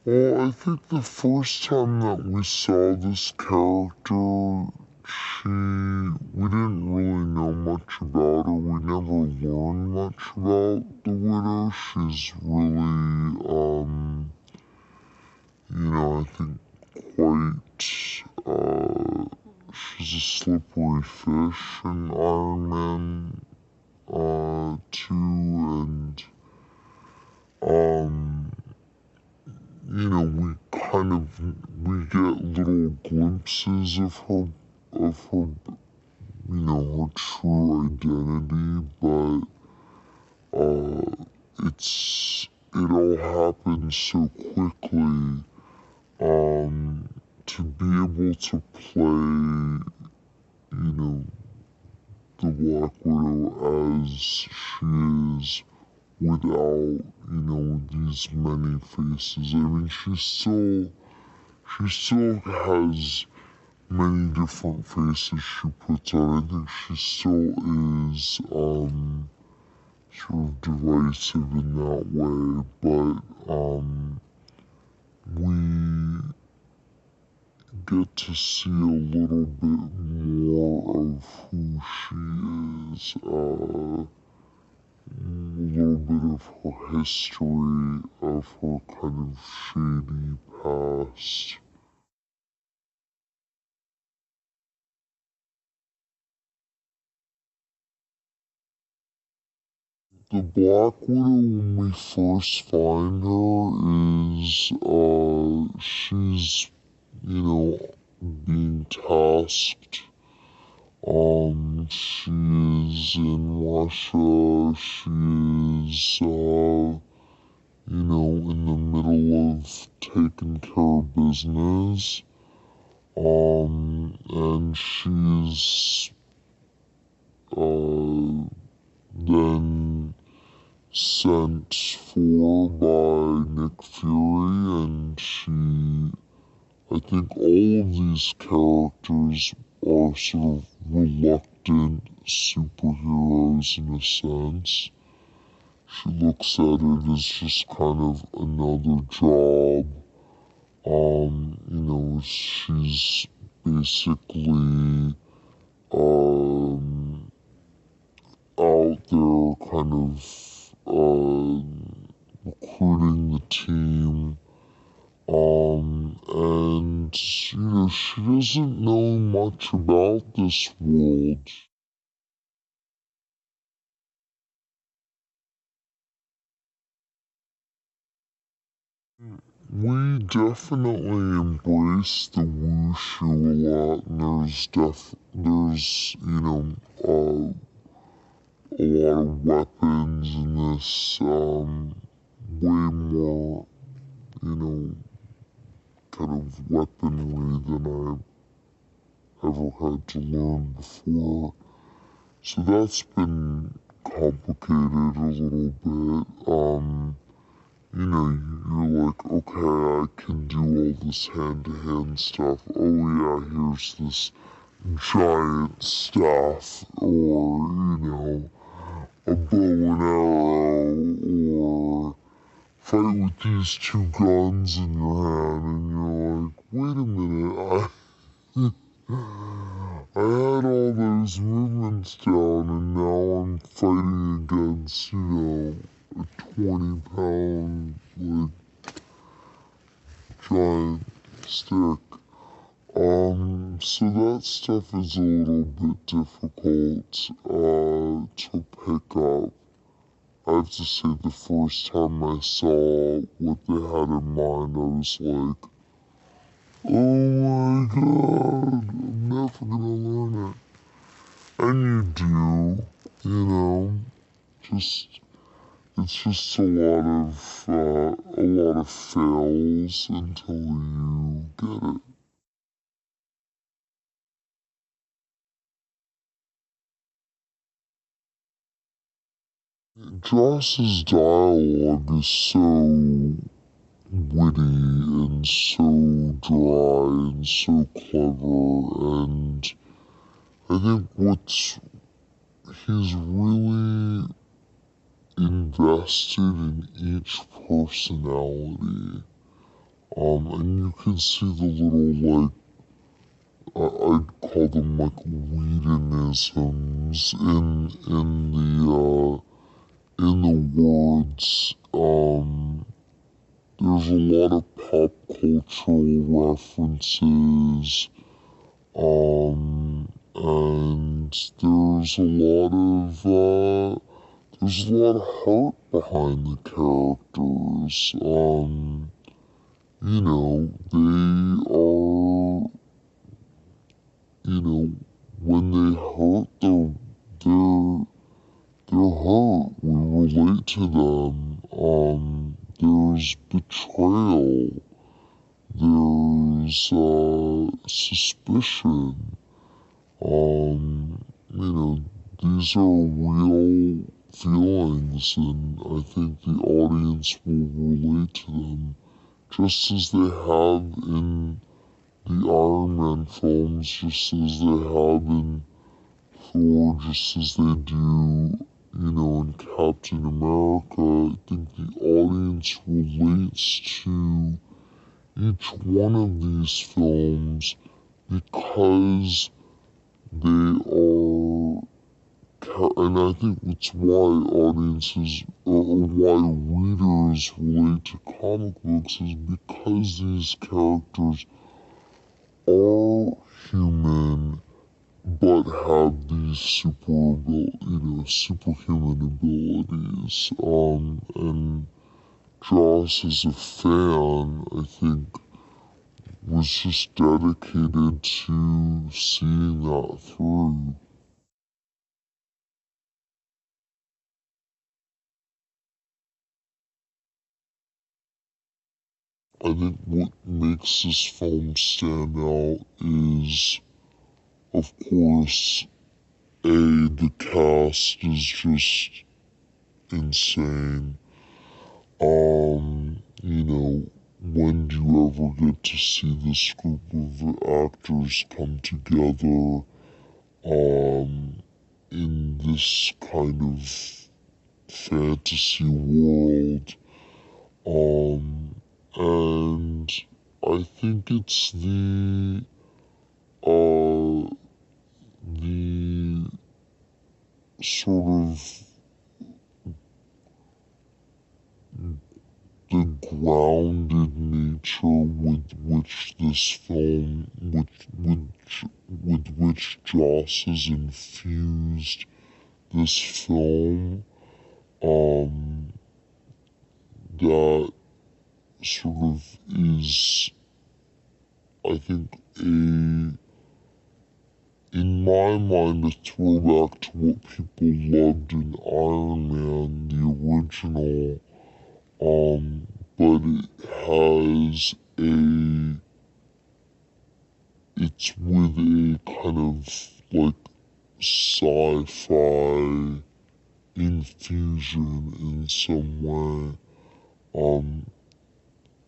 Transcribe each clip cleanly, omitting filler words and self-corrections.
Well, I think the first time that we saw this character, we didn't really know much about her. We never learned much about the widow. She's really, I think quite, she's a slippery fish in Iron Man, 2, and, um, we we get little glimpses of her, her true identity, but, it all happens so quickly, to be able to play, the Black Widow as she is without, these many faces. I mean, she still has many different faces she puts on. I think she still is, sort of divisive in that way, but, we get to see a little bit more of who she is, a little bit of her history, of her kind of shady past. The Black Widow, when we first find her, is, she's, being tasked. She is in Russia. She is, in the middle of taking care of business. And she's, then sent for by Nick Fury, and I think all of these characters are sort of reluctant superheroes in a sense. She looks at it as just kind of another job. She's basically, out there kind of, recruiting the team. And, she doesn't know much about this world. We definitely embrace the wushu a lot, and there's, a lot of weapons in this, way more, you know, kind of weaponry than I ever had to learn before. So that's been complicated a little bit. You're like, okay, I can do all this hand-to-hand stuff. Oh yeah, here's this giant staff, or, a bow and arrow, or fight with these two guns in your hand, and you're like, wait a minute, I had all those movements down, and now I'm fighting against, a 20-pound, like, giant stick. So that stuff is a little bit difficult, to pick up. I have to say, the first time I saw what they had in mind, I was like, oh my god, I'm never gonna learn it. And you do, just, it's just a lot of fails until you get it. Joss's dialogue is so witty and so dry and so clever, and I think he's really invested in each personality. And you can see the little, like, I'd call them like Whedonisms in the words. There's a lot of pop cultural references. And there's a lot of heart behind the characters. They are, when they hurt, they're hurt. We relate to them. There's betrayal. There's, suspicion. These are real feelings, and I think the audience will relate to them just as they have in the Iron Man films, just as they have in Thor, just as they do, in Captain America. I think the audience relates to each one of these films because they are, and I think it's why audiences or why readers relate to comic books is because these characters are human but have these superhuman abilities. And Joss, as a fan, I think, was just dedicated to seeing that through. I think what makes this film stand out is, of course, the cast is just insane. When do you ever get to see this group of actors come together, in this kind of fantasy world? And I think it's the sort of the grounded nature with which Joss has infused this film, that sort of is, I think, in my mind, a throwback to what people loved in Iron Man, the original, but it's with a kind of like sci-fi infusion in some way.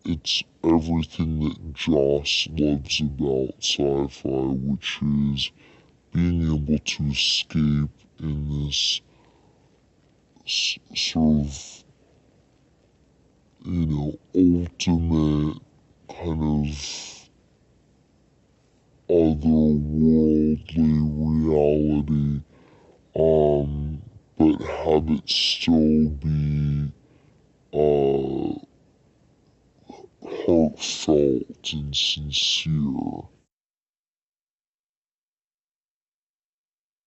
It's everything that Joss loves about sci-fi, which is being able to escape in this sort of, ultimate kind of otherworldly reality, but have it still be heartfelt and sincere.